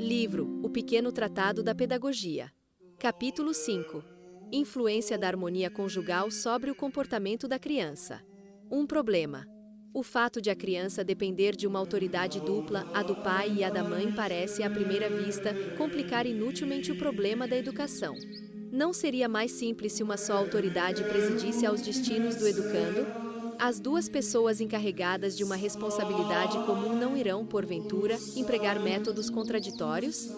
Livro O Pequeno Tratado da Pedagogia. Capítulo 5. Influência da harmonia conjugal sobre o comportamento da criança. Um problema. O fato de a criança depender de uma autoridade dupla, a do pai e a da mãe, parece, à primeira vista, complicar inutilmente o problema da educação. Não seria mais simples se uma só autoridade presidisse aos destinos do educando? As duas pessoas encarregadas de uma responsabilidade comum não irão, porventura, empregar métodos contraditórios?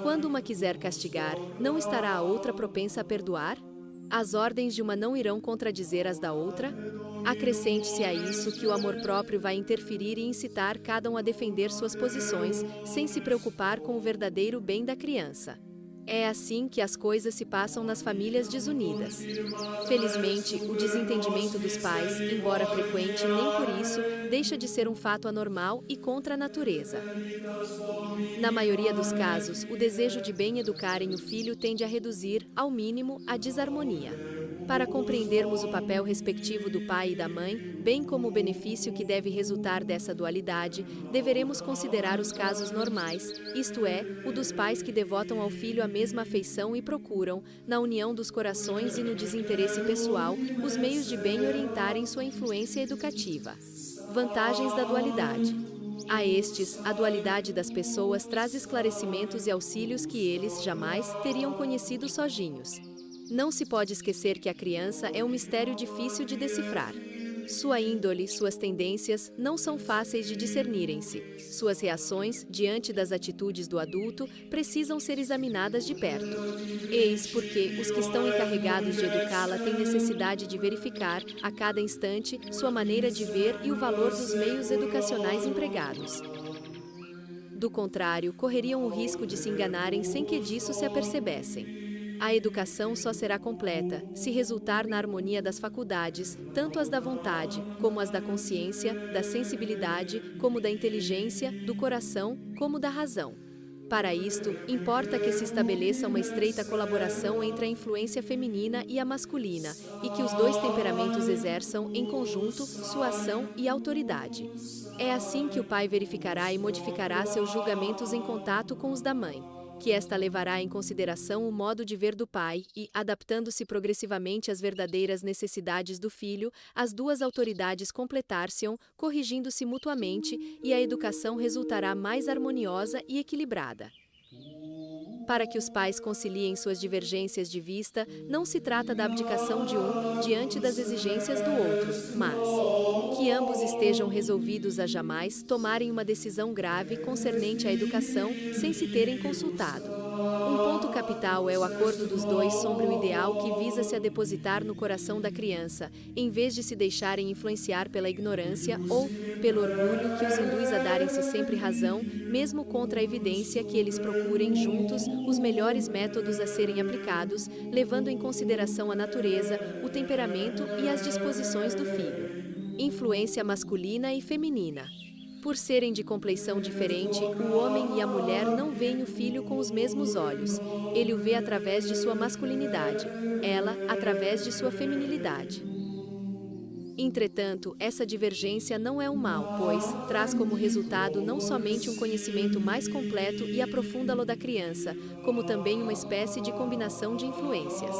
Quando uma quiser castigar, não estará a outra propensa a perdoar? As ordens de uma não irão contradizer as da outra? Acrescente-se a isso que o amor próprio vai interferir e incitar cada um a defender suas posições, sem se preocupar com o verdadeiro bem da criança. É assim que as coisas se passam nas famílias desunidas. Felizmente, o desentendimento dos pais, embora frequente, nem por isso deixa de ser um fato anormal e contra a natureza. Na maioria dos casos, o desejo de bem educarem o filho tende a reduzir, ao mínimo, a desarmonia. Para compreendermos o papel respectivo do pai e da mãe, bem como o benefício que deve resultar dessa dualidade, deveremos considerar os casos normais, isto é, o dos pais que devotam ao filho a mesma afeição e procuram, na união dos corações e no desinteresse pessoal, os meios de bem orientarem sua influência educativa. Vantagens da dualidade. A estes, a dualidade das pessoas traz esclarecimentos e auxílios que eles, jamais, teriam conhecido sozinhos. Não se pode esquecer que a criança é um mistério difícil de decifrar. Sua índole, suas tendências, não são fáceis de discernirem-se. Suas reações, diante das atitudes do adulto, precisam ser examinadas de perto. Eis porque os que estão encarregados de educá-la têm necessidade de verificar, a cada instante, sua maneira de ver e o valor dos meios educacionais empregados. Do contrário, correriam o risco de se enganarem sem que disso se apercebessem. A educação só será completa se resultar na harmonia das faculdades, tanto as da vontade, como as da consciência, da sensibilidade, como da inteligência, do coração, como da razão. Para isto, importa que se estabeleça uma estreita colaboração entre a influência feminina e a masculina, e que os dois temperamentos exerçam, em conjunto, sua ação e autoridade. É assim que o pai verificará e modificará seus julgamentos em contato com os da mãe, que esta levará em consideração o modo de ver do pai e, adaptando-se progressivamente às verdadeiras necessidades do filho, as duas autoridades completar-se-ão, corrigindo-se mutuamente, e a educação resultará mais harmoniosa e equilibrada. Para que os pais conciliem suas divergências de vista, não se trata da abdicação de um diante das exigências do outro, mas que ambos estejam resolvidos a jamais tomarem uma decisão grave concernente à educação sem se terem consultado. Um ponto capital é o acordo dos dois sobre o ideal que visa-se a depositar no coração da criança, em vez de se deixarem influenciar pela ignorância ou pelo orgulho que os induz a darem-se sempre razão, mesmo contra a evidência que eles procurem juntos os melhores métodos a serem aplicados, levando em consideração a natureza, o temperamento e as disposições do filho. Influência masculina e feminina. Por serem de compleição diferente, o homem e a mulher não veem o filho com os mesmos olhos. Ele o vê através de sua masculinidade, ela através de sua feminilidade. Entretanto, essa divergência não é um mal, pois traz como resultado não somente um conhecimento mais completo e aprofunda-lo da criança, como também uma espécie de combinação de influências.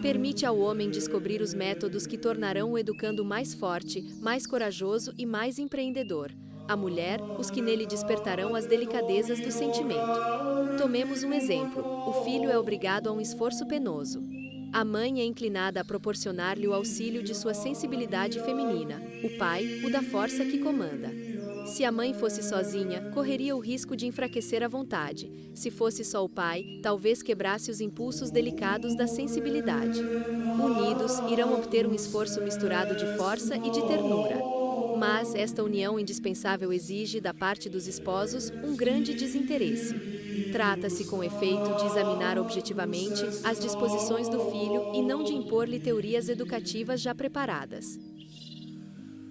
Permite ao homem descobrir os métodos que tornarão o educando mais forte, mais corajoso e mais empreendedor. A mulher, os que nele despertarão as delicadezas do sentimento. Tomemos um exemplo: o filho é obrigado a um esforço penoso. A mãe é inclinada a proporcionar-lhe o auxílio de sua sensibilidade feminina, o pai, o da força que comanda. Se a mãe fosse sozinha, correria o risco de enfraquecer a vontade. Se fosse só o pai, talvez quebrasse os impulsos delicados da sensibilidade. Unidos, irão obter um esforço misturado de força e de ternura. Mas esta união indispensável exige, da parte dos esposos, um grande desinteresse. Trata-se, com efeito, de examinar objetivamente as disposições do filho e não de impor-lhe teorias educativas já preparadas.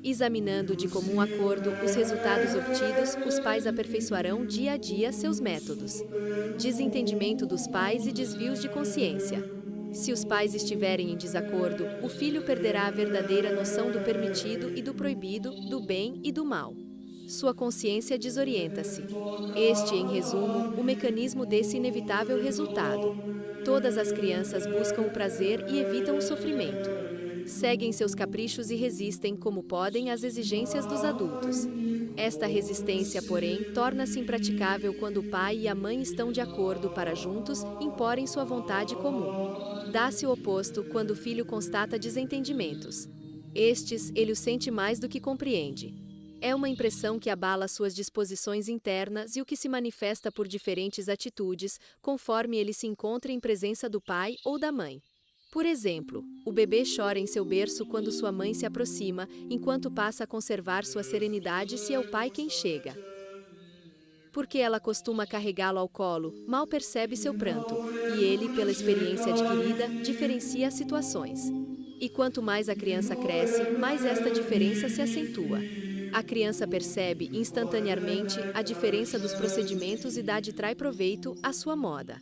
Examinando de comum acordo os resultados obtidos, os pais aperfeiçoarão dia a dia seus métodos. Desentendimento dos pais e desvios de consciência. Se os pais estiverem em desacordo, o filho perderá a verdadeira noção do permitido e do proibido, do bem e do mal. Sua consciência desorienta-se. Este, em resumo, o mecanismo desse inevitável resultado. Todas as crianças buscam o prazer e evitam o sofrimento. Seguem seus caprichos e resistem, como podem, às exigências dos adultos. Esta resistência, porém, torna-se impraticável quando o pai e a mãe estão de acordo para juntos imporem sua vontade comum. Dá-se o oposto quando o filho constata desentendimentos. Estes, ele o sente mais do que compreende. É uma impressão que abala suas disposições internas e o que se manifesta por diferentes atitudes, conforme ele se encontra em presença do pai ou da mãe. Por exemplo, o bebê chora em seu berço quando sua mãe se aproxima, enquanto passa a conservar sua serenidade se é o pai quem chega. Porque ela costuma carregá-lo ao colo, mal percebe seu pranto, e ele, pela experiência adquirida, diferencia as situações. E quanto mais a criança cresce, mais esta diferença se acentua. A criança percebe instantaneamente a diferença dos procedimentos e dá de trai proveito à sua moda.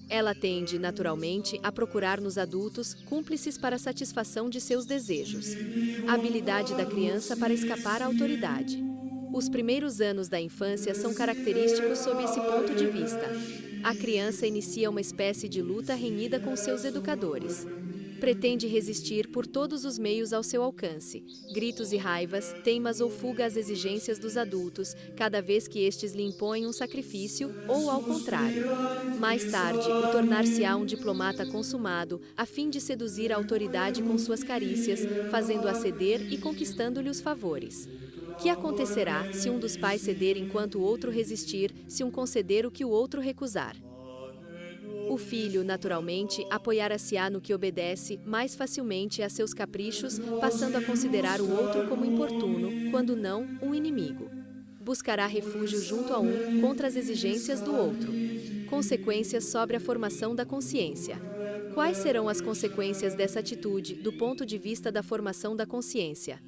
Ela tende, naturalmente, a procurar nos adultos cúmplices para a satisfação de seus desejos. A habilidade da criança para escapar à autoridade. Os primeiros anos da infância são característicos sob esse ponto de vista. A criança inicia uma espécie de luta renhida com seus educadores. Pretende resistir por todos os meios ao seu alcance, gritos e raivas, teimas ou fuga às exigências dos adultos, cada vez que estes lhe impõem um sacrifício, ou ao contrário. Mais tarde, o tornar-se-á um diplomata consumado, a fim de seduzir a autoridade com suas carícias, fazendo-a ceder e conquistando-lhe os favores. Que acontecerá se um dos pais ceder enquanto o outro resistir, se um conceder o que o outro recusar? O filho, naturalmente, apoiar-se-á no que obedece mais facilmente a seus caprichos, passando a considerar o outro como importuno, quando não, um inimigo. Buscará refúgio junto a um, contra as exigências do outro. Consequências sobre a formação da consciência. Quais serão as consequências dessa atitude, do ponto de vista da formação da consciência?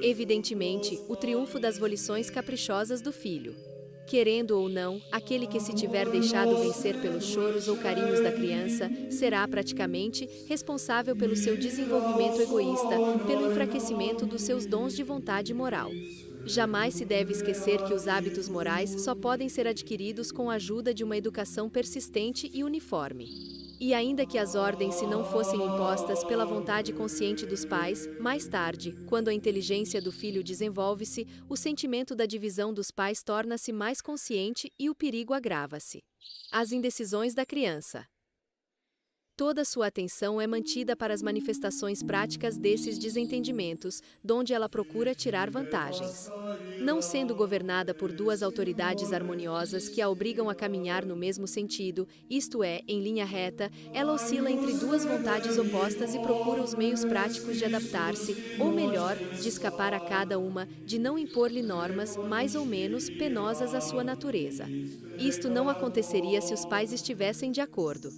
Evidentemente, o triunfo das volições caprichosas do filho. Querendo ou não, aquele que se tiver deixado vencer pelos choros ou carinhos da criança, será praticamente responsável pelo seu desenvolvimento egoísta, pelo enfraquecimento dos seus dons de vontade moral. Jamais se deve esquecer que os hábitos morais só podem ser adquiridos com a ajuda de uma educação persistente e uniforme. E ainda que as ordens se não fossem impostas pela vontade consciente dos pais, mais tarde, quando a inteligência do filho desenvolve-se, o sentimento da divisão dos pais torna-se mais consciente e o perigo agrava-se. As indecisões da criança. Toda sua atenção é mantida para as manifestações práticas desses desentendimentos, donde ela procura tirar vantagens. Não sendo governada por duas autoridades harmoniosas que a obrigam a caminhar no mesmo sentido, isto é, em linha reta, ela oscila entre duas vontades opostas e procura os meios práticos de adaptar-se, ou melhor, de escapar a cada uma, de não impor-lhe normas, mais ou menos, penosas à sua natureza. Isto não aconteceria se os pais estivessem de acordo.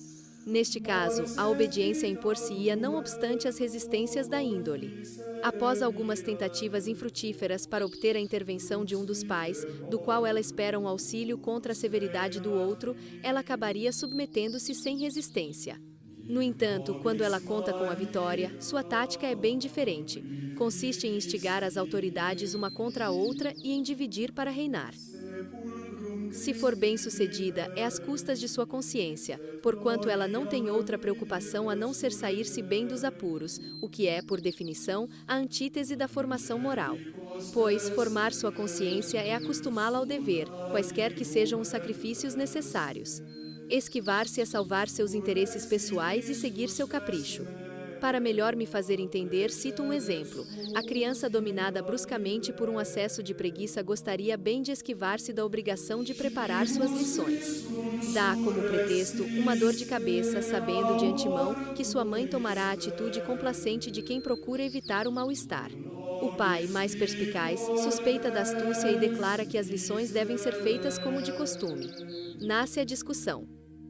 Neste caso, a obediência impor-se-ia não obstante as resistências da índole. Após algumas tentativas infrutíferas para obter a intervenção de um dos pais, do qual ela espera um auxílio contra a severidade do outro, ela acabaria submetendo-se sem resistência. No entanto, quando ela conta com a vitória, sua tática é bem diferente. Consiste em instigar as autoridades uma contra a outra e em dividir para reinar. Se for bem-sucedida, é às custas de sua consciência, porquanto ela não tem outra preocupação a não ser sair-se bem dos apuros, o que é, por definição, a antítese da formação moral. Pois, formar sua consciência é acostumá-la ao dever, quaisquer que sejam os sacrifícios necessários. Esquivar-se é salvar seus interesses pessoais e seguir seu capricho. Para melhor me fazer entender, cito um exemplo. A criança dominada bruscamente por um acesso de preguiça gostaria bem de esquivar-se da obrigação de preparar suas lições. Dá, como pretexto, uma dor de cabeça, sabendo de antemão que sua mãe tomará a atitude complacente de quem procura evitar o mal-estar. O pai, mais perspicaz, suspeita da astúcia e declara que as lições devem ser feitas como de costume. Nasce a discussão.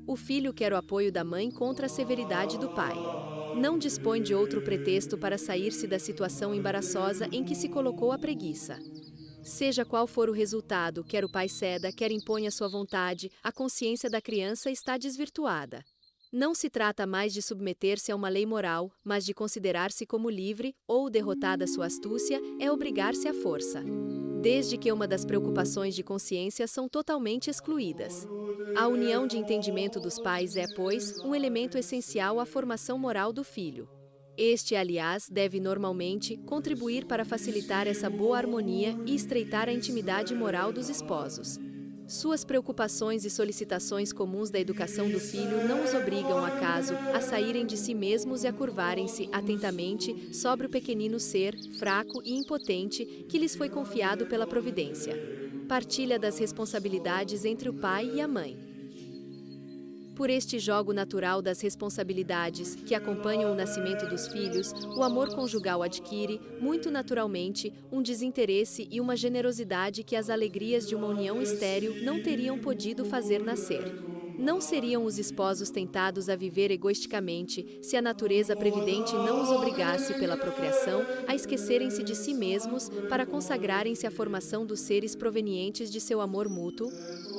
O filho quer o apoio da mãe contra a severidade do pai. Não dispõe de outro pretexto para sair-se da situação embaraçosa em que se colocou a preguiça. Seja qual for o resultado, quer o pai ceda, quer imponha sua vontade, a consciência da criança está desvirtuada. Não se trata mais de submeter-se a uma lei moral, mas de considerar-se como livre, ou, derrotada sua astúcia, é obrigar-se à força. Desde que uma das preocupações de consciência são totalmente excluídas. A união de entendimento dos pais é, pois, um elemento essencial à formação moral do filho. Este, aliás, deve normalmente contribuir para facilitar essa boa harmonia e estreitar a intimidade moral dos esposos. Suas preocupações e solicitações comuns da educação do filho não os obrigam, acaso, a saírem de si mesmos e a curvarem-se atentamente sobre o pequenino ser, fraco e impotente, que lhes foi confiado pela providência. Partilha das responsabilidades entre o pai e a mãe. Por este jogo natural das responsabilidades que acompanham o nascimento dos filhos, o amor conjugal adquire, muito naturalmente, um desinteresse e uma generosidade que as alegrias de uma união estéril não teriam podido fazer nascer. Não seriam os esposos tentados a viver egoisticamente se a natureza previdente não os obrigasse pela procriação a esquecerem-se de si mesmos para consagrarem-se à formação dos seres provenientes de seu amor mútuo?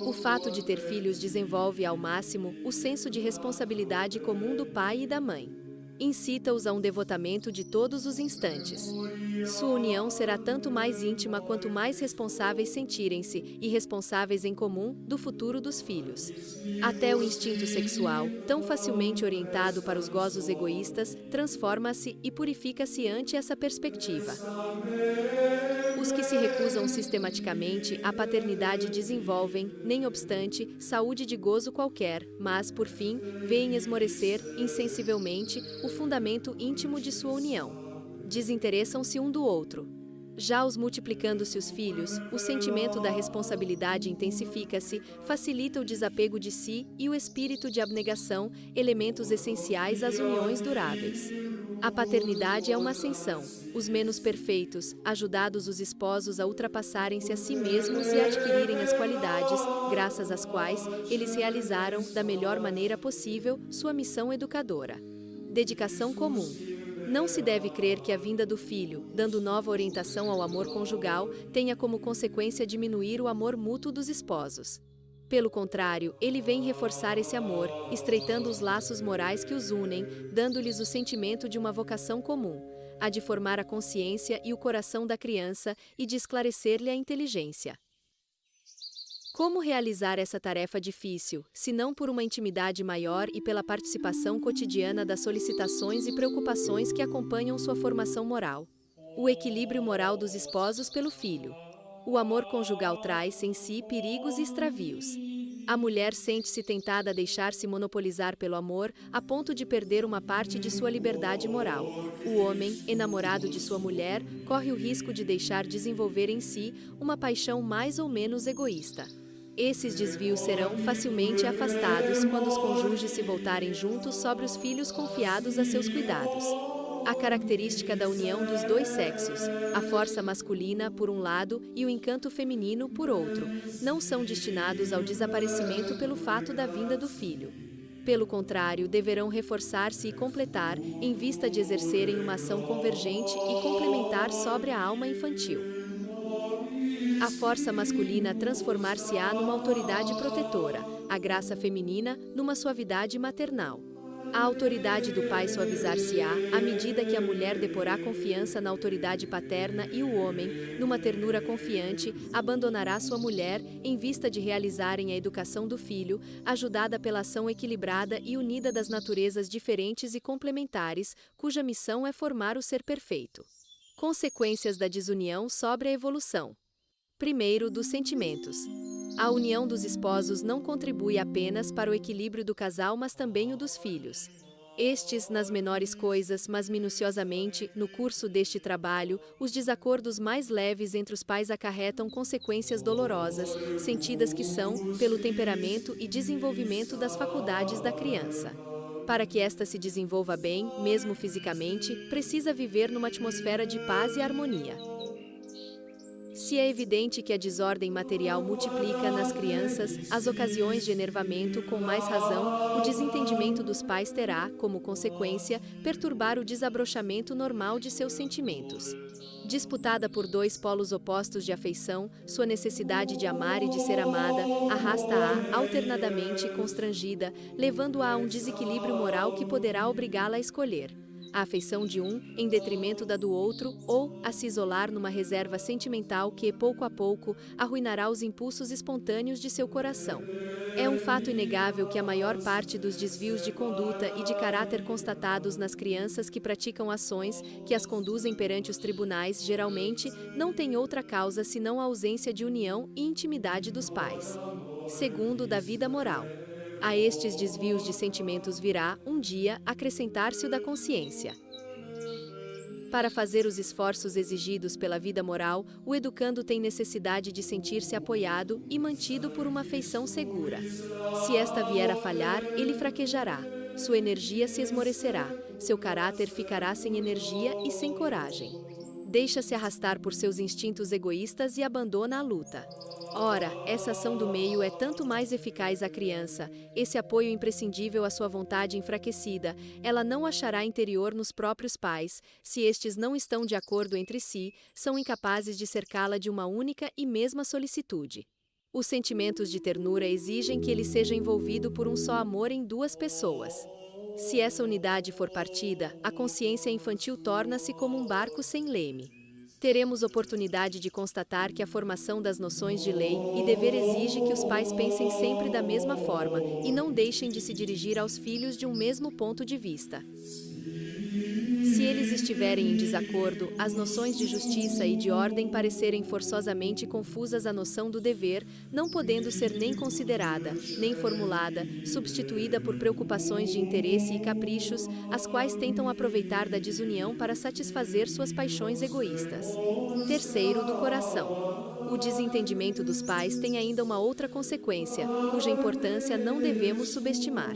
O fato de ter filhos desenvolve ao máximo o senso de responsabilidade comum do pai e da mãe. Incita-os a um devotamento de todos os instantes. Sua união será tanto mais íntima quanto mais responsáveis sentirem-se, e responsáveis em comum, do futuro dos filhos. Até o instinto sexual, tão facilmente orientado para os gozos egoístas, transforma-se e purifica-se ante essa perspectiva. Os que se recusam sistematicamente à paternidade desenvolvem, nem obstante, saúde de gozo qualquer, mas, por fim, veem esmorecer, insensivelmente, o fundamento íntimo de sua união. Desinteressam-se um do outro. Já os multiplicando-se os filhos, o sentimento da responsabilidade intensifica-se, facilita o desapego de si e o espírito de abnegação, elementos essenciais às uniões duráveis. A paternidade é uma ascensão. Os menos perfeitos, ajudados os esposos a ultrapassarem-se a si mesmos e a adquirirem as qualidades, graças às quais eles realizaram, da melhor maneira possível, sua missão educadora. Dedicação comum. Não se deve crer que a vinda do filho, dando nova orientação ao amor conjugal, tenha como consequência diminuir o amor mútuo dos esposos. Pelo contrário, ele vem reforçar esse amor, estreitando os laços morais que os unem, dando-lhes o sentimento de uma vocação comum, a de formar a consciência e o coração da criança e de esclarecer-lhe a inteligência. Como realizar essa tarefa difícil, se não por uma intimidade maior e pela participação cotidiana das solicitações e preocupações que acompanham sua formação moral? O equilíbrio moral dos esposos pelo filho. O amor conjugal traz em si perigos e extravios. A mulher sente-se tentada a deixar-se monopolizar pelo amor, a ponto de perder uma parte de sua liberdade moral. O homem, enamorado de sua mulher, corre o risco de deixar desenvolver em si uma paixão mais ou menos egoísta. Esses desvios serão facilmente afastados quando os cônjuges se voltarem juntos sobre os filhos confiados a seus cuidados. A característica da união dos dois sexos, a força masculina por um lado e o encanto feminino por outro, não são destinados ao desaparecimento pelo fato da vinda do filho. Pelo contrário, deverão reforçar-se e completar, em vista de exercerem uma ação convergente e complementar sobre a alma infantil. A força masculina transformar-se-á numa autoridade protetora, a graça feminina numa suavidade maternal. A autoridade do pai suavizar-se-á à medida que a mulher deporá confiança na autoridade paterna e o homem, numa ternura confiante, abandonará sua mulher em vista de realizarem a educação do filho, ajudada pela ação equilibrada e unida das naturezas diferentes e complementares, cuja missão é formar o ser perfeito. Consequências da desunião sobre a evolução. Primeiro, dos sentimentos. A união dos esposos não contribui apenas para o equilíbrio do casal, mas também o dos filhos. Estes, nas menores coisas, mas minuciosamente, no curso deste trabalho, os desacordos mais leves entre os pais acarretam consequências dolorosas, sentidas que são, pelo temperamento e desenvolvimento das faculdades da criança. Para que esta se desenvolva bem, mesmo fisicamente, precisa viver numa atmosfera de paz e harmonia. Se é evidente que a desordem material multiplica nas crianças as ocasiões de enervamento, com mais razão, o desentendimento dos pais terá, como consequência, perturbar o desabrochamento normal de seus sentimentos. Disputada por dois polos opostos de afeição, sua necessidade de amar e de ser amada arrasta-a alternadamente constrangida, levando-a a um desequilíbrio moral que poderá obrigá-la a escolher a afeição de um, em detrimento da do outro, ou a se isolar numa reserva sentimental que, pouco a pouco, arruinará os impulsos espontâneos de seu coração. É um fato inegável que a maior parte dos desvios de conduta e de caráter constatados nas crianças que praticam ações que as conduzem perante os tribunais, geralmente, não tem outra causa senão a ausência de união e intimidade dos pais. Segundo, da vida moral. A estes desvios de sentimentos virá, um dia, acrescentar-se o da consciência. Para fazer os esforços exigidos pela vida moral, o educando tem necessidade de sentir-se apoiado e mantido por uma afeição segura. Se esta vier a falhar, ele fraquejará, sua energia se esmorecerá, seu caráter ficará sem energia e sem coragem. Deixa-se arrastar por seus instintos egoístas e abandona a luta. Ora, essa ação do meio é tanto mais eficaz à criança, esse apoio imprescindível à sua vontade enfraquecida, ela não achará interior nos próprios pais, se estes não estão de acordo entre si, são incapazes de cercá-la de uma única e mesma solicitude. Os sentimentos de ternura exigem que ele seja envolvido por um só amor em duas pessoas. Se essa unidade for partida, a consciência infantil torna-se como um barco sem leme. Teremos oportunidade de constatar que a formação das noções de lei e dever exige que os pais pensem sempre da mesma forma e não deixem de se dirigir aos filhos de um mesmo ponto de vista. Se eles estiverem em desacordo, as noções de justiça e de ordem parecerem forçosamente confusas à noção do dever, não podendo ser nem considerada, nem formulada, substituída por preocupações de interesse e caprichos, as quais tentam aproveitar da desunião para satisfazer suas paixões egoístas. Terceiro, do coração. O desentendimento dos pais tem ainda uma outra consequência, cuja importância não devemos subestimar.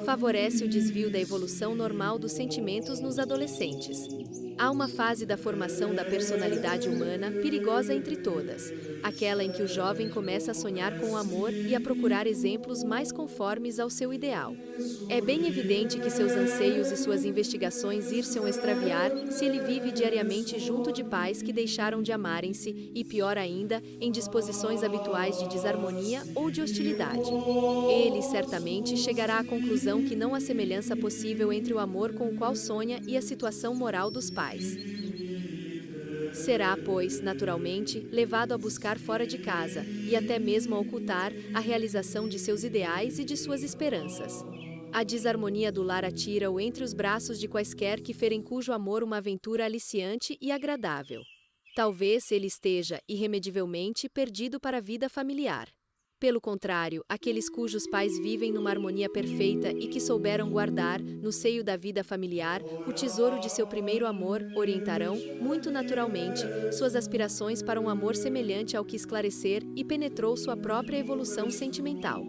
Favorece o desvio da evolução normal dos sentimentos nos adolescentes. Há uma fase da formação da personalidade humana perigosa entre todas, aquela em que o jovem começa a sonhar com o amor e a procurar exemplos mais conformes ao seu ideal. É bem evidente que seus anseios e suas investigações ir-se-ão extraviar se ele vive diariamente junto de pais que deixaram de amarem-se e, pior ainda, em disposições habituais de desarmonia ou de hostilidade. Ele, certamente, chegará à conclusão que não há semelhança possível entre o amor com o qual sonha e a situação moral dos pais. Será, pois, naturalmente, levado a buscar fora de casa, e até mesmo a ocultar, a realização de seus ideais e de suas esperanças. A desarmonia do lar atira-o entre os braços de quaisquer que ferem cujo amor uma aventura aliciante e agradável. Talvez ele esteja, irremedivelmente, perdido para a vida familiar. Pelo contrário, aqueles cujos pais vivem numa harmonia perfeita e que souberam guardar, no seio da vida familiar, o tesouro de seu primeiro amor, orientarão, muito naturalmente, suas aspirações para um amor semelhante ao que esclarecer e penetrou sua própria evolução sentimental.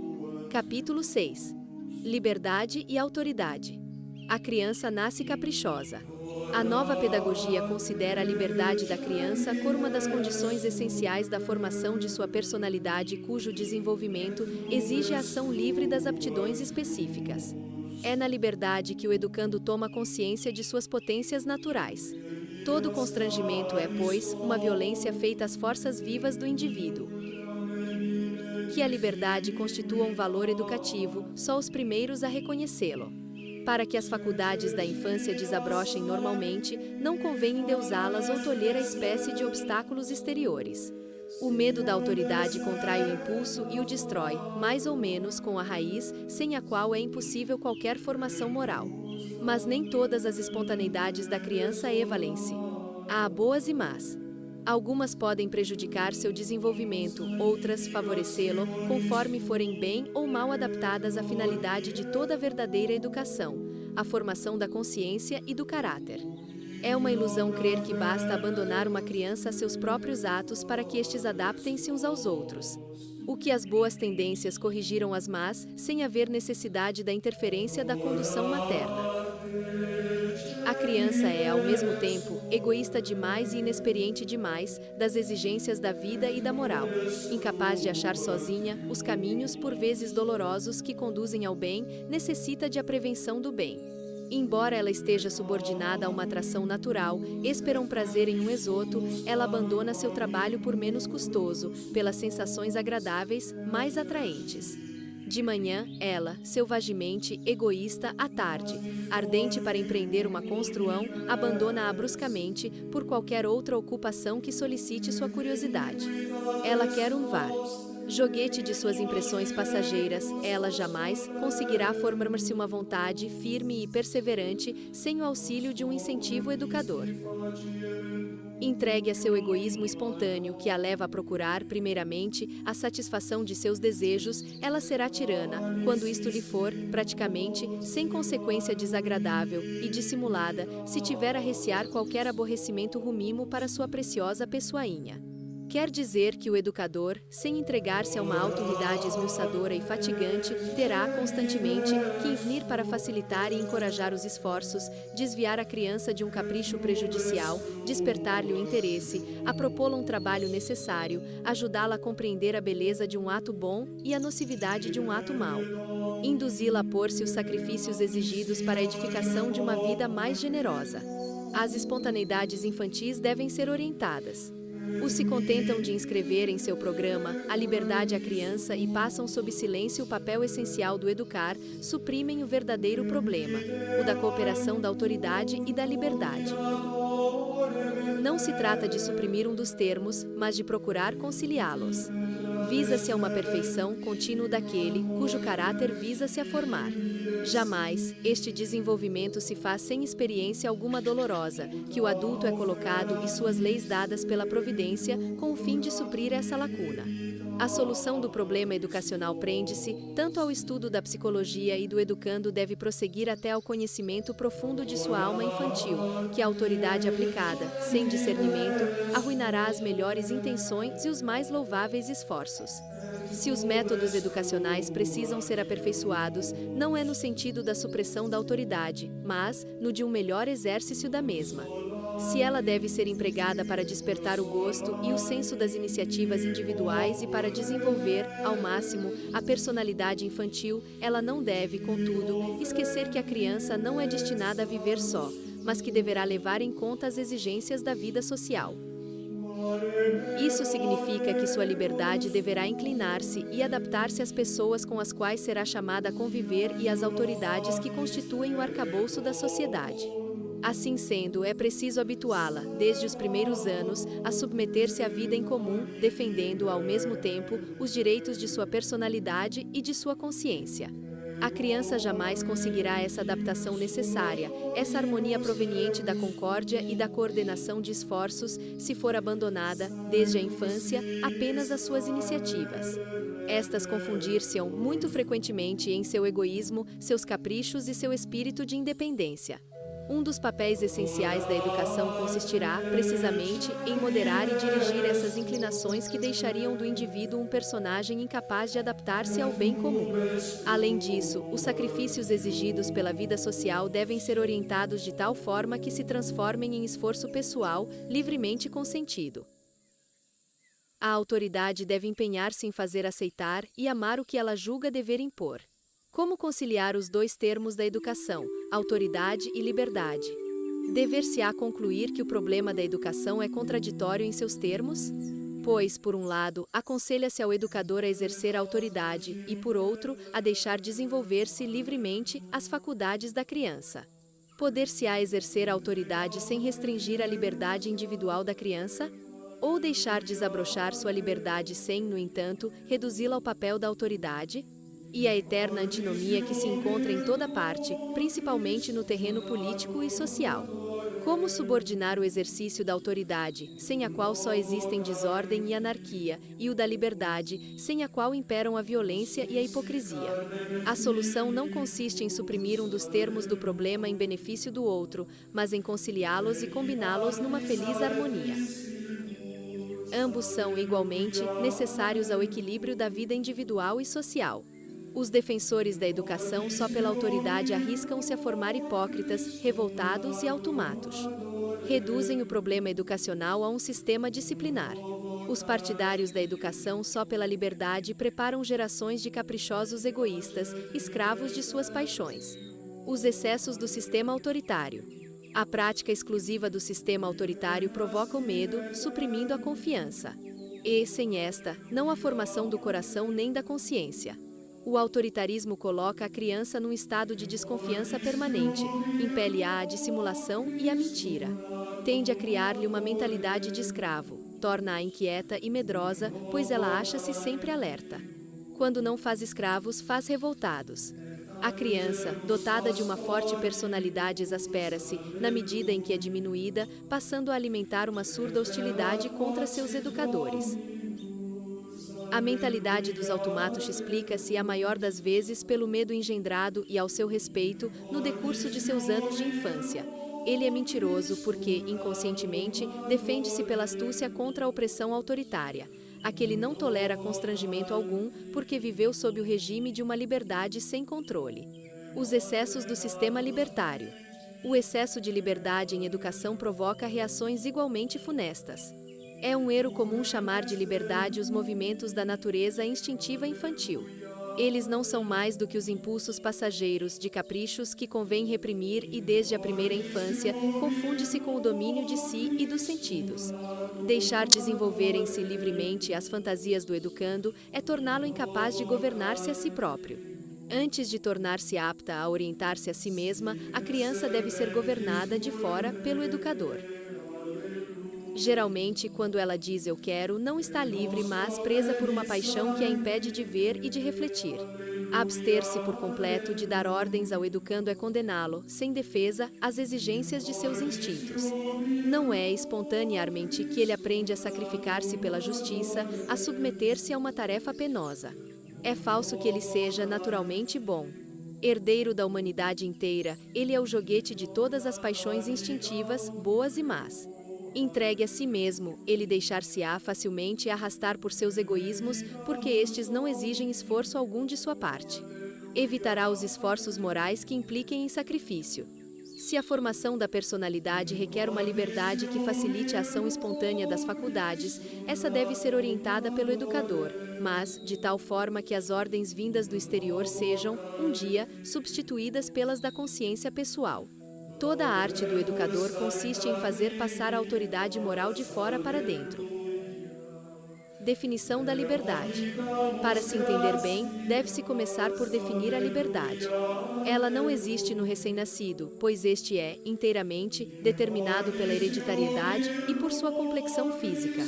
Capítulo 6. Liberdade e autoridade. A criança nasce caprichosa. A nova pedagogia considera a liberdade da criança como uma das condições essenciais da formação de sua personalidade, cujo desenvolvimento exige a ação livre das aptidões específicas. É na liberdade que o educando toma consciência de suas potências naturais. Todo constrangimento é, pois, uma violência feita às forças vivas do indivíduo. Que a liberdade constitua um valor educativo, só os primeiros a reconhecê-lo. Para que as faculdades da infância desabrochem normalmente, não convém endeusá-las ou tolher a espécie de obstáculos exteriores. O medo da autoridade contrai o impulso e o destrói, mais ou menos com a raiz, sem a qual é impossível qualquer formação moral. Mas nem todas as espontaneidades da criança evalem-se. Há boas e más. Algumas podem prejudicar seu desenvolvimento, outras favorecê-lo, conforme forem bem ou mal adaptadas à finalidade de toda verdadeira educação, a formação da consciência e do caráter. É uma ilusão crer que basta abandonar uma criança a seus próprios atos para que estes adaptem-se uns aos outros. O que as boas tendências corrigiram as más, sem haver necessidade da interferência da condução materna. A criança é, ao mesmo tempo, egoísta demais e inexperiente demais das exigências da vida e da moral, incapaz de achar sozinha os caminhos por vezes dolorosos que conduzem ao bem, necessita de a prevenção do bem. Embora ela esteja subordinada a uma atração natural, espera um prazer em um exoto, ela abandona seu trabalho por menos custoso, pelas sensações agradáveis, mais atraentes. De manhã, ela, selvagemente, egoísta, à tarde, ardente para empreender uma construção, abandona-a bruscamente, por qualquer outra ocupação que solicite sua curiosidade. Ela quer um VAR. Joguete de suas impressões passageiras, ela jamais conseguirá formar-se uma vontade firme e perseverante sem o auxílio de um incentivo educador. Entregue a seu egoísmo espontâneo, que a leva a procurar, primeiramente, a satisfação de seus desejos, ela será tirana, quando isto lhe for, praticamente, sem consequência desagradável e dissimulada, se tiver a recear qualquer aborrecimento rumimo para sua preciosa pessoinha. Quer dizer que o educador, sem entregar-se a uma autoridade esmiuçadora e fatigante, terá, constantemente, que intervir para facilitar e encorajar os esforços, desviar a criança de um capricho prejudicial, despertar-lhe o interesse, a propô-la um trabalho necessário, ajudá-la a compreender a beleza de um ato bom e a nocividade de um ato mau. Induzi-la a pôr-se os sacrifícios exigidos para a edificação de uma vida mais generosa. As espontaneidades infantis devem ser orientadas. Os se contentam de inscrever em seu programa a liberdade à criança e passam sob silêncio o papel essencial do educar, suprimem o verdadeiro problema, o da cooperação da autoridade e da liberdade. Não se trata de suprimir um dos termos, mas de procurar conciliá-los. Visa-se a uma perfeição contínua daquele cujo caráter visa-se a formar. Jamais, este desenvolvimento se faz sem experiência alguma dolorosa, que o adulto é colocado e suas leis dadas pela providência, com o fim de suprir essa lacuna. A solução do problema educacional prende-se, tanto ao estudo da psicologia e do educando deve prosseguir até ao conhecimento profundo de sua alma infantil, que a autoridade aplicada, sem discernimento, arruinará as melhores intenções e os mais louváveis esforços. Se os métodos educacionais precisam ser aperfeiçoados, não é no sentido da supressão da autoridade, mas no de um melhor exercício da mesma. Se ela deve ser empregada para despertar o gosto e o senso das iniciativas individuais e para desenvolver, ao máximo, a personalidade infantil, ela não deve, contudo, esquecer que a criança não é destinada a viver só, mas que deverá levar em conta as exigências da vida social. Isso significa que sua liberdade deverá inclinar-se e adaptar-se às pessoas com as quais será chamada a conviver e às autoridades que constituem o arcabouço da sociedade. Assim sendo, é preciso habituá-la, desde os primeiros anos, a submeter-se à vida em comum, defendendo, ao mesmo tempo, os direitos de sua personalidade e de sua consciência. A criança jamais conseguirá essa adaptação necessária, essa harmonia proveniente da concórdia e da coordenação de esforços, se for abandonada, desde a infância, apenas às suas iniciativas. Estas confundir-se-ão muito frequentemente em seu egoísmo, seus caprichos e seu espírito de independência. Um dos papéis essenciais da educação consistirá, precisamente, em moderar e dirigir essas inclinações que deixariam do indivíduo um personagem incapaz de adaptar-se ao bem comum. Além disso, os sacrifícios exigidos pela vida social devem ser orientados de tal forma que se transformem em esforço pessoal, livremente consentido. A autoridade deve empenhar-se em fazer aceitar e amar o que ela julga dever impor. Como conciliar os dois termos da educação, autoridade e liberdade? Dever-se-á concluir que o problema da educação é contraditório em seus termos? Pois, por um lado, aconselha-se ao educador a exercer a autoridade e, por outro, a deixar desenvolver-se livremente as faculdades da criança. Poder-se-á exercer a autoridade sem restringir a liberdade individual da criança? Ou deixar desabrochar sua liberdade sem, no entanto, reduzi-la ao papel da autoridade? E a eterna antinomia que se encontra em toda parte, principalmente no terreno político e social. Como subordinar o exercício da autoridade, sem a qual só existem desordem e anarquia, e o da liberdade, sem a qual imperam a violência e a hipocrisia? A solução não consiste em suprimir um dos termos do problema em benefício do outro, mas em conciliá-los e combiná-los numa feliz harmonia. Ambos são, igualmente, necessários ao equilíbrio da vida individual e social. Os defensores da educação só pela autoridade arriscam-se a formar hipócritas, revoltados e automatos. Reduzem o problema educacional a um sistema disciplinar. Os partidários da educação só pela liberdade preparam gerações de caprichosos egoístas, escravos de suas paixões. Os excessos do sistema autoritário. A prática exclusiva do sistema autoritário provoca o medo, suprimindo a confiança. E, sem esta, não há formação do coração nem da consciência. O autoritarismo coloca a criança num estado de desconfiança permanente, impele-a à dissimulação e à mentira. Tende a criar-lhe uma mentalidade de escravo, torna-a inquieta e medrosa, pois ela acha-se sempre alerta. Quando não faz escravos, faz revoltados. A criança, dotada de uma forte personalidade, exaspera-se, na medida em que é diminuída, passando a alimentar uma surda hostilidade contra seus educadores. A mentalidade dos automatos explica-se, a maior das vezes, pelo medo engendrado e ao seu respeito no decurso de seus anos de infância. Ele é mentiroso porque, inconscientemente, defende-se pela astúcia contra a opressão autoritária. Aquele não tolera constrangimento algum porque viveu sob o regime de uma liberdade sem controle. Os excessos do sistema libertário. O excesso de liberdade em educação provoca reações igualmente funestas. É um erro comum chamar de liberdade os movimentos da natureza instintiva infantil. Eles não são mais do que os impulsos passageiros de caprichos que convém reprimir e, desde a primeira infância, confunde-se com o domínio de si e dos sentidos. Deixar desenvolverem-se livremente as fantasias do educando é torná-lo incapaz de governar-se a si próprio. Antes de tornar-se apta a orientar-se a si mesma, a criança deve ser governada de fora pelo educador. Geralmente, quando ela diz "eu quero", não está livre, mas presa por uma paixão que a impede de ver e de refletir. Abster-se por completo de dar ordens ao educando é condená-lo, sem defesa, às exigências de seus instintos. Não é espontaneamente que ele aprende a sacrificar-se pela justiça, a submeter-se a uma tarefa penosa. É falso que ele seja naturalmente bom. Herdeiro da humanidade inteira, ele é o joguete de todas as paixões instintivas, boas e más. Entregue a si mesmo, ele deixar-se-á facilmente arrastar por seus egoísmos, porque estes não exigem esforço algum de sua parte. Evitará os esforços morais que impliquem em sacrifício. Se a formação da personalidade requer uma liberdade que facilite a ação espontânea das faculdades, essa deve ser orientada pelo educador, mas de tal forma que as ordens vindas do exterior sejam, um dia, substituídas pelas da consciência pessoal. Toda a arte do educador consiste em fazer passar a autoridade moral de fora para dentro. Definição da liberdade. Para se entender bem, deve-se começar por definir a liberdade. Ela não existe no recém-nascido, pois este é, inteiramente, determinado pela hereditariedade e por sua complexão física.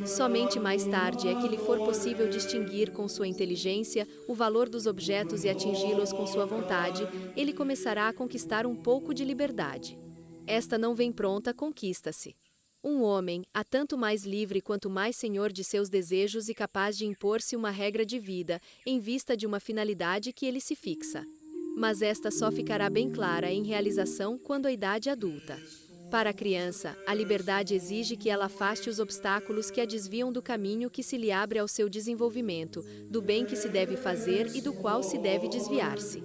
Somente mais tarde é que lhe for possível distinguir com sua inteligência o valor dos objetos e atingi-los com sua vontade, ele começará a conquistar um pouco de liberdade. Esta não vem pronta, conquista-se. Um homem, há tanto mais livre quanto mais senhor de seus desejos e capaz de impor-se uma regra de vida, em vista de uma finalidade que ele se fixa. Mas esta só ficará bem clara em realização quando a idade adulta. Para a criança, a liberdade exige que ela afaste os obstáculos que a desviam do caminho que se lhe abre ao seu desenvolvimento, do bem que se deve fazer e do qual se deve desviar-se.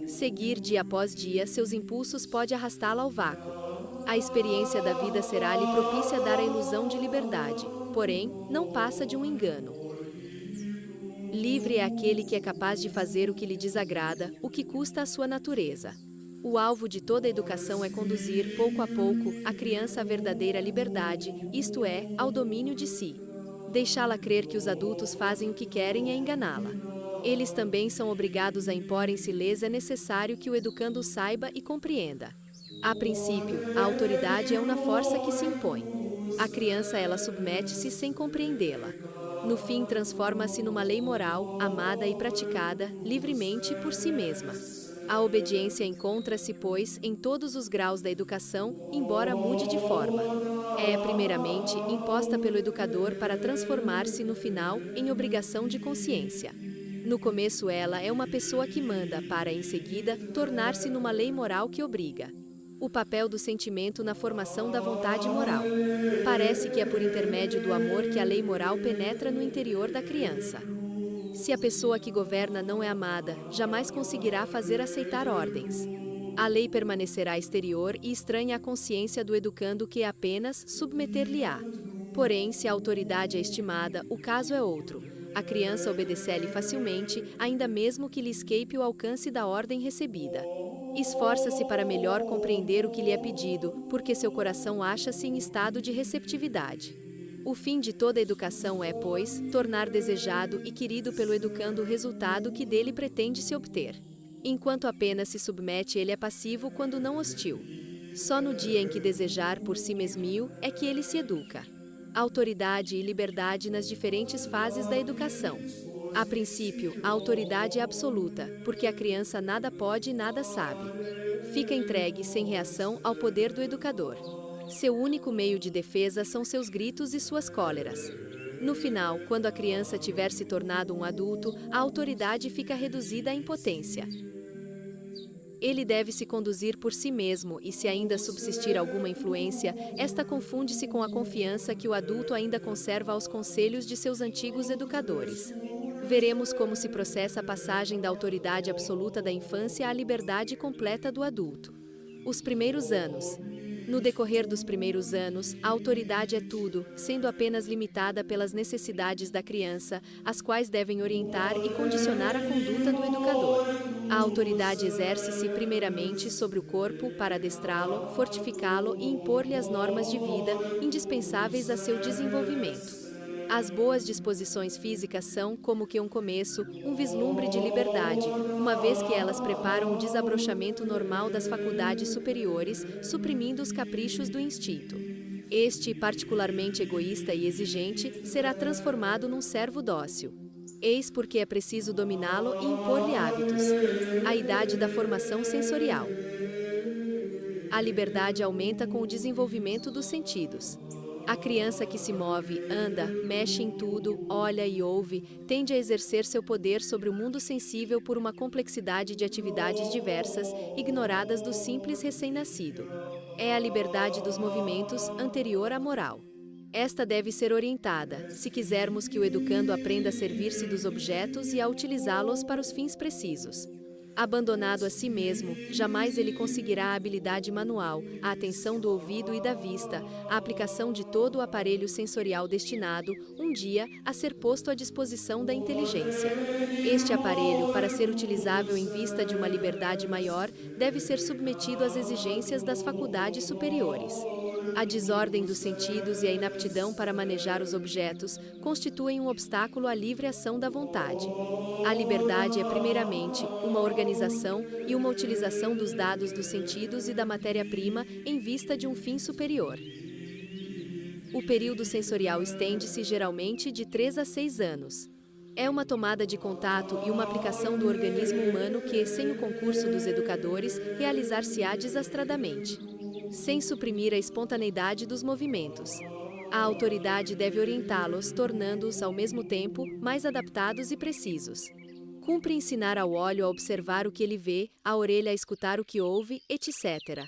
Seguir dia após dia seus impulsos pode arrastá-la ao vácuo. A experiência da vida será-lhe propícia a dar a ilusão de liberdade, porém, não passa de um engano. Livre é aquele que é capaz de fazer o que lhe desagrada, o que custa à sua natureza. O alvo de toda educação é conduzir, pouco a pouco, a criança à verdadeira liberdade, isto é, ao domínio de si. Deixá-la crer que os adultos fazem o que querem é enganá-la. Eles também são obrigados a imporem-se-lhes, é necessário que o educando saiba e compreenda. A princípio, a autoridade é uma força que se impõe. A criança ela submete-se sem compreendê-la. No fim, transforma-se numa lei moral, amada e praticada, livremente por si mesma. A obediência encontra-se, pois, em todos os graus da educação, embora mude de forma. É, primeiramente, imposta pelo educador para transformar-se, no final, em obrigação de consciência. No começo, ela é uma pessoa que manda, para, em seguida, tornar-se numa lei moral que obriga. O papel do sentimento na formação da vontade moral. Parece que é por intermédio do amor que a lei moral penetra no interior da criança. Se a pessoa que governa não é amada, jamais conseguirá fazer aceitar ordens. A lei permanecerá exterior e estranha à consciência do educando que é apenas submeter-lhe-á. Porém, se a autoridade é estimada, o caso é outro. A criança obedece-lhe facilmente, ainda mesmo que lhe escape o alcance da ordem recebida. Esforça-se para melhor compreender o que lhe é pedido, porque seu coração acha-se em estado de receptividade. O fim de toda educação é, pois, tornar desejado e querido pelo educando o resultado que dele pretende se obter. Enquanto apenas se submete, ele é passivo quando não hostil. Só no dia em que desejar por si mesmio é que ele se educa. Autoridade e liberdade nas diferentes fases da educação. A princípio, a autoridade é absoluta, porque a criança nada pode e nada sabe. Fica entregue sem reação ao poder do educador. Seu único meio de defesa são seus gritos e suas cóleras. No final, quando a criança tiver se tornado um adulto, a autoridade fica reduzida à impotência. Ele deve se conduzir por si mesmo e, se ainda subsistir alguma influência, esta confunde-se com a confiança que o adulto ainda conserva aos conselhos de seus antigos educadores. Veremos como se processa a passagem da autoridade absoluta da infância à liberdade completa do adulto. Os primeiros anos. No decorrer dos primeiros anos, a autoridade é tudo, sendo apenas limitada pelas necessidades da criança, as quais devem orientar e condicionar a conduta do educador. A autoridade exerce-se primeiramente sobre o corpo para adestrá-lo, fortificá-lo e impor-lhe as normas de vida indispensáveis a seu desenvolvimento. As boas disposições físicas são, como que um começo, um vislumbre de liberdade, uma vez que elas preparam o desabrochamento normal das faculdades superiores, suprimindo os caprichos do instinto. Este, particularmente egoísta e exigente, será transformado num servo dócil. Eis porque é preciso dominá-lo e impor-lhe hábitos. A idade da formação sensorial. A liberdade aumenta com o desenvolvimento dos sentidos. A criança que se move, anda, mexe em tudo, olha e ouve, tende a exercer seu poder sobre o mundo sensível por uma complexidade de atividades diversas, ignoradas do simples recém-nascido. É a liberdade dos movimentos, anterior à moral. Esta deve ser orientada, se quisermos que o educando aprenda a servir-se dos objetos e a utilizá-los para os fins precisos. Abandonado a si mesmo, jamais ele conseguirá a habilidade manual, a atenção do ouvido e da vista, a aplicação de todo o aparelho sensorial destinado, um dia, a ser posto à disposição da inteligência. Este aparelho, para ser utilizável em vista de uma liberdade maior, deve ser submetido às exigências das faculdades superiores. A desordem dos sentidos e a inaptidão para manejar os objetos constituem um obstáculo à livre ação da vontade. A liberdade é, primeiramente, uma organização e uma utilização dos dados dos sentidos e da matéria-prima em vista de um fim superior. O período sensorial estende-se geralmente de 3 a 6 anos. É uma tomada de contato e uma aplicação do organismo humano que, sem o concurso dos educadores, realizar-se-á desastradamente. Sem suprimir a espontaneidade dos movimentos. A autoridade deve orientá-los, tornando-os, ao mesmo tempo, mais adaptados e precisos. Cumpre ensinar ao olho a observar o que ele vê, à orelha a escutar o que ouve, etc.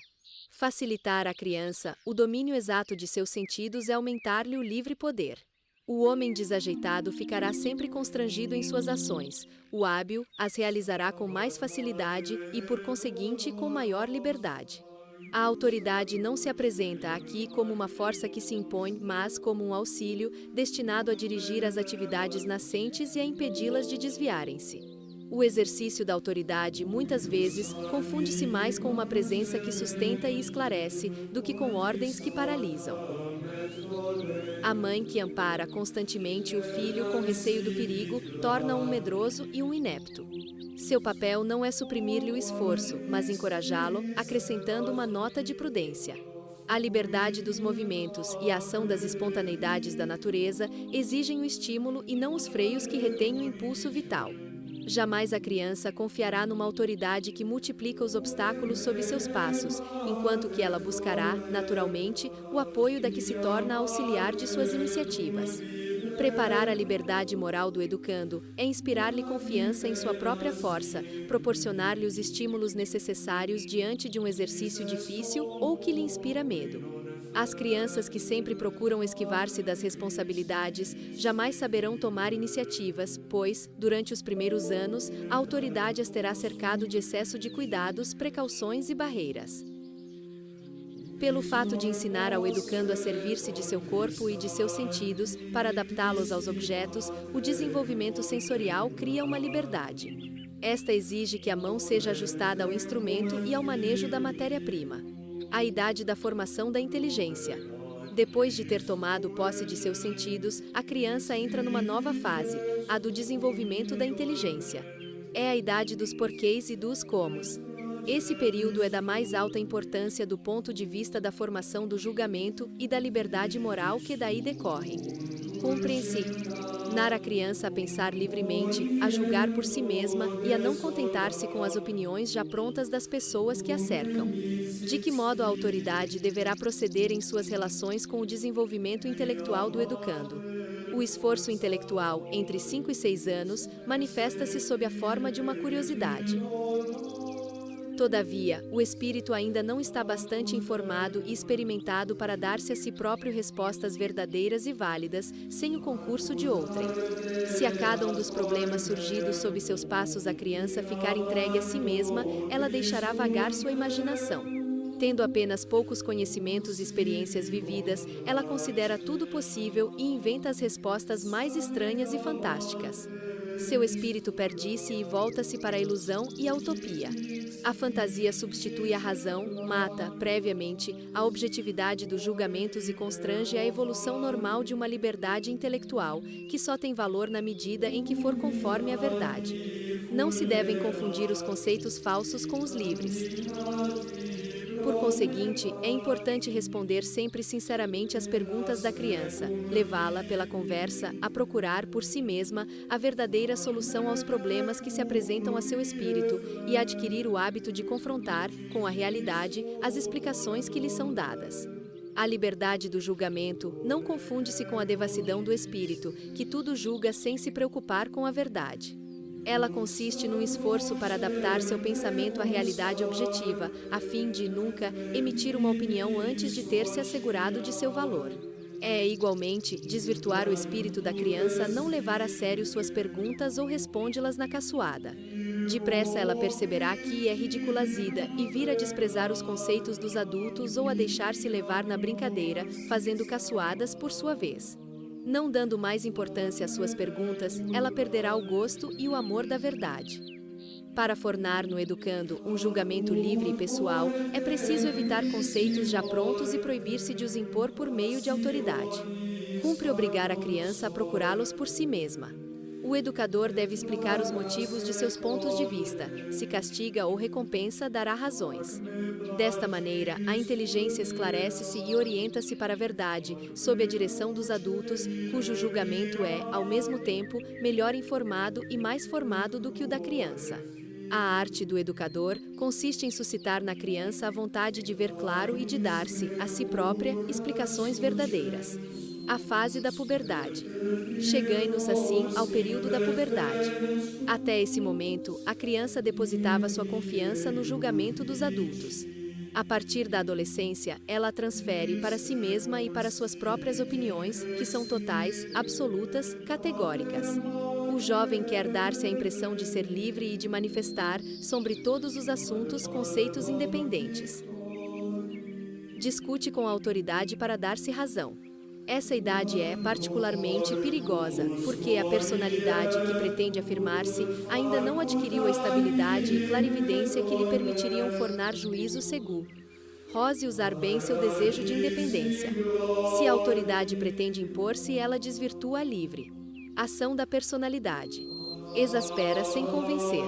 Facilitar à criança o domínio exato de seus sentidos é aumentar-lhe o livre poder. O homem desajeitado ficará sempre constrangido em suas ações, o hábil as realizará com mais facilidade e, por conseguinte, com maior liberdade. A autoridade não se apresenta aqui como uma força que se impõe, mas como um auxílio destinado a dirigir as atividades nascentes e a impedi-las de desviarem-se. O exercício da autoridade, muitas vezes, confunde-se mais com uma presença que sustenta e esclarece do que com ordens que paralisam. A mãe que ampara constantemente o filho com receio do perigo torna-o um medroso e um inepto. Seu papel não é suprimir-lhe o esforço, mas encorajá-lo, acrescentando uma nota de prudência. A liberdade dos movimentos e a ação das espontaneidades da natureza exigem o estímulo e não os freios que retêm o impulso vital. Jamais a criança confiará numa autoridade que multiplica os obstáculos sob seus passos, enquanto que ela buscará, naturalmente, o apoio da que se torna auxiliar de suas iniciativas. Preparar a liberdade moral do educando é inspirar-lhe confiança em sua própria força, proporcionar-lhe os estímulos necessários diante de um exercício difícil ou que lhe inspira medo. As crianças que sempre procuram esquivar-se das responsabilidades jamais saberão tomar iniciativas, pois, durante os primeiros anos, a autoridade as terá cercado de excesso de cuidados, precauções e barreiras. Pelo fato de ensinar ao educando a servir-se de seu corpo e de seus sentidos, para adaptá-los aos objetos, o desenvolvimento sensorial cria uma liberdade. Esta exige que a mão seja ajustada ao instrumento e ao manejo da matéria-prima. A idade da formação da inteligência. Depois de ter tomado posse de seus sentidos, a criança entra numa nova fase, a do desenvolvimento da inteligência. É a idade dos porquês e dos comos. Esse período é da mais alta importância do ponto de vista da formação do julgamento e da liberdade moral que daí decorre. Cumpre-se ensinar a criança a pensar livremente, a julgar por si mesma e a não contentar-se com as opiniões já prontas das pessoas que a cercam. De que modo a autoridade deverá proceder em suas relações com o desenvolvimento intelectual do educando? O esforço intelectual, entre 5 e 6 anos, manifesta-se sob a forma de uma curiosidade. Todavia, o espírito ainda não está bastante informado e experimentado para dar-se a si próprio respostas verdadeiras e válidas, sem o concurso de outrem. Se a cada um dos problemas surgidos sob seus passos a criança ficar entregue a si mesma, ela deixará vagar sua imaginação. Tendo apenas poucos conhecimentos e experiências vividas, ela considera tudo possível e inventa as respostas mais estranhas e fantásticas. Seu espírito perde-se e volta-se para a ilusão e a utopia. A fantasia substitui a razão, mata, previamente, a objetividade dos julgamentos e constrange a evolução normal de uma liberdade intelectual, que só tem valor na medida em que for conforme à verdade. Não se devem confundir os conceitos falsos com os livres. Por conseguinte, é importante responder sempre sinceramente às perguntas da criança, levá-la, pela conversa, a procurar, por si mesma, a verdadeira solução aos problemas que se apresentam a seu espírito e a adquirir o hábito de confrontar, com a realidade, as explicações que lhe são dadas. A liberdade do julgamento não confunde-se com a devassidão do espírito, que tudo julga sem se preocupar com a verdade. Ela consiste num esforço para adaptar seu pensamento à realidade objetiva, a fim de nunca emitir uma opinião antes de ter se assegurado de seu valor. É, igualmente, desvirtuar o espírito da criança não levar a sério suas perguntas ou responde-las na caçoada. Depressa ela perceberá que é ridiculazida e vir a desprezar os conceitos dos adultos ou a deixar-se levar na brincadeira, fazendo caçoadas por sua vez. Não dando mais importância às suas perguntas, ela perderá o gosto e o amor da verdade. Para formar no educando um julgamento livre e pessoal, é preciso evitar conceitos já prontos e proibir-se de os impor por meio de autoridade. Cumpre obrigar a criança a procurá-los por si mesma. O educador deve explicar os motivos de seus pontos de vista. Se castiga ou recompensa, dará razões. Desta maneira, a inteligência esclarece-se e orienta-se para a verdade, sob a direção dos adultos, cujo julgamento é, ao mesmo tempo, melhor informado e mais formado do que o da criança. A arte do educador consiste em suscitar na criança a vontade de ver claro e de dar-se, a si própria, explicações verdadeiras. A fase da puberdade. Chegai-nos, assim, ao período da puberdade. Até esse momento, a criança depositava sua confiança no julgamento dos adultos. A partir da adolescência, ela a transfere para si mesma e para suas próprias opiniões, que são totais, absolutas, categóricas. O jovem quer dar-se a impressão de ser livre e de manifestar, sobre todos os assuntos, conceitos independentes. Discute com a autoridade para dar-se razão. Essa idade é particularmente perigosa, porque a personalidade que pretende afirmar-se ainda não adquiriu a estabilidade e clarividência que lhe permitiriam formar juízo seguro. Rose usar bem seu desejo de independência. Se a autoridade pretende impor-se, ela desvirtua a livre ação da personalidade. Exaspera sem convencer.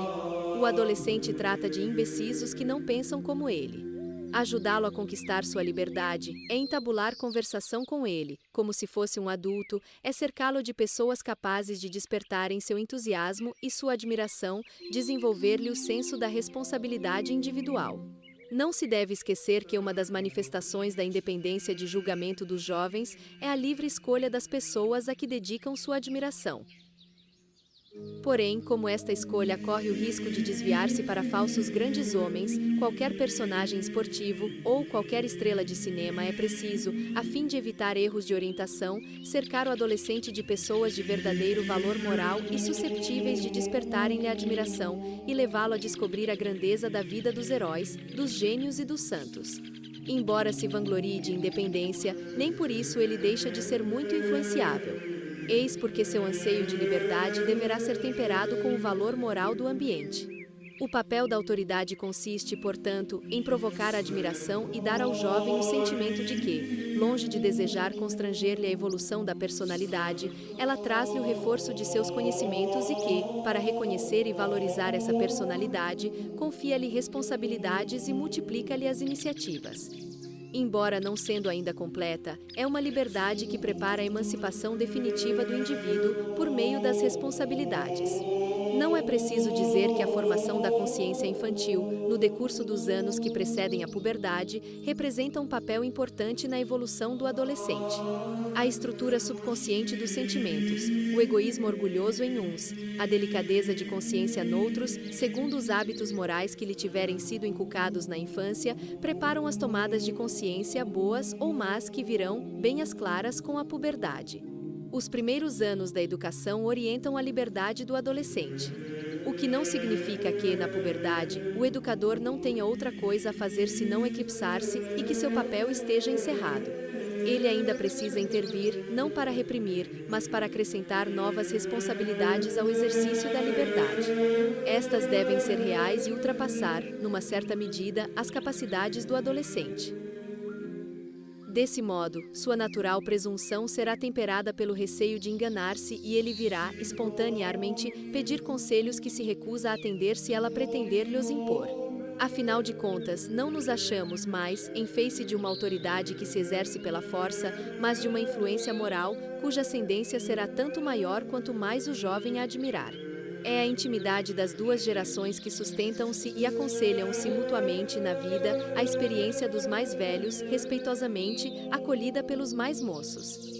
O adolescente trata de imbecis os que não pensam como ele. Ajudá-lo a conquistar sua liberdade é entabular conversação com ele, como se fosse um adulto, é cercá-lo de pessoas capazes de despertarem seu entusiasmo e sua admiração, desenvolver-lhe o senso da responsabilidade individual. Não se deve esquecer que uma das manifestações da independência de julgamento dos jovens é a livre escolha das pessoas a que dedicam sua admiração. Porém, como esta escolha corre o risco de desviar-se para falsos grandes homens, qualquer personagem esportivo ou qualquer estrela de cinema é preciso, a fim de evitar erros de orientação, cercar o adolescente de pessoas de verdadeiro valor moral e susceptíveis de despertarem-lhe a admiração e levá-lo a descobrir a grandeza da vida dos heróis, dos gênios e dos santos. Embora se vanglorie de independência, nem por isso ele deixa de ser muito influenciável. Eis porque seu anseio de liberdade deverá ser temperado com o valor moral do ambiente. O papel da autoridade consiste, portanto, em provocar a admiração e dar ao jovem o sentimento de que, longe de desejar constranger-lhe a evolução da personalidade, ela traz-lhe o reforço de seus conhecimentos e que, para reconhecer e valorizar essa personalidade, confia-lhe responsabilidades e multiplica-lhe as iniciativas. Embora não sendo ainda completa, é uma liberdade que prepara a emancipação definitiva do indivíduo por meio das responsabilidades. Não é preciso dizer que a formação da consciência infantil, no decurso dos anos que precedem a puberdade, representa um papel importante na evolução do adolescente. A estrutura subconsciente dos sentimentos, o egoísmo orgulhoso em uns, a delicadeza de consciência noutros, segundo os hábitos morais que lhe tiverem sido inculcados na infância, preparam as tomadas de consciência boas ou más que virão, bem as claras, com a puberdade. Os primeiros anos da educação orientam a liberdade do adolescente. O que não significa que, na puberdade, o educador não tenha outra coisa a fazer senão eclipsar-se e que seu papel esteja encerrado. Ele ainda precisa intervir, não para reprimir, mas para acrescentar novas responsabilidades ao exercício da liberdade. Estas devem ser reais e ultrapassar, numa certa medida, as capacidades do adolescente. Desse modo, sua natural presunção será temperada pelo receio de enganar-se e ele virá, espontaneamente, pedir conselhos que se recusa a atender se ela pretender-lhe os impor. Afinal de contas, não nos achamos mais em face de uma autoridade que se exerce pela força, mas de uma influência moral, cuja ascendência será tanto maior quanto mais o jovem a admirar. É a intimidade das duas gerações que sustentam-se e aconselham-se mutuamente na vida, a experiência dos mais velhos, respeitosamente, acolhida pelos mais moços.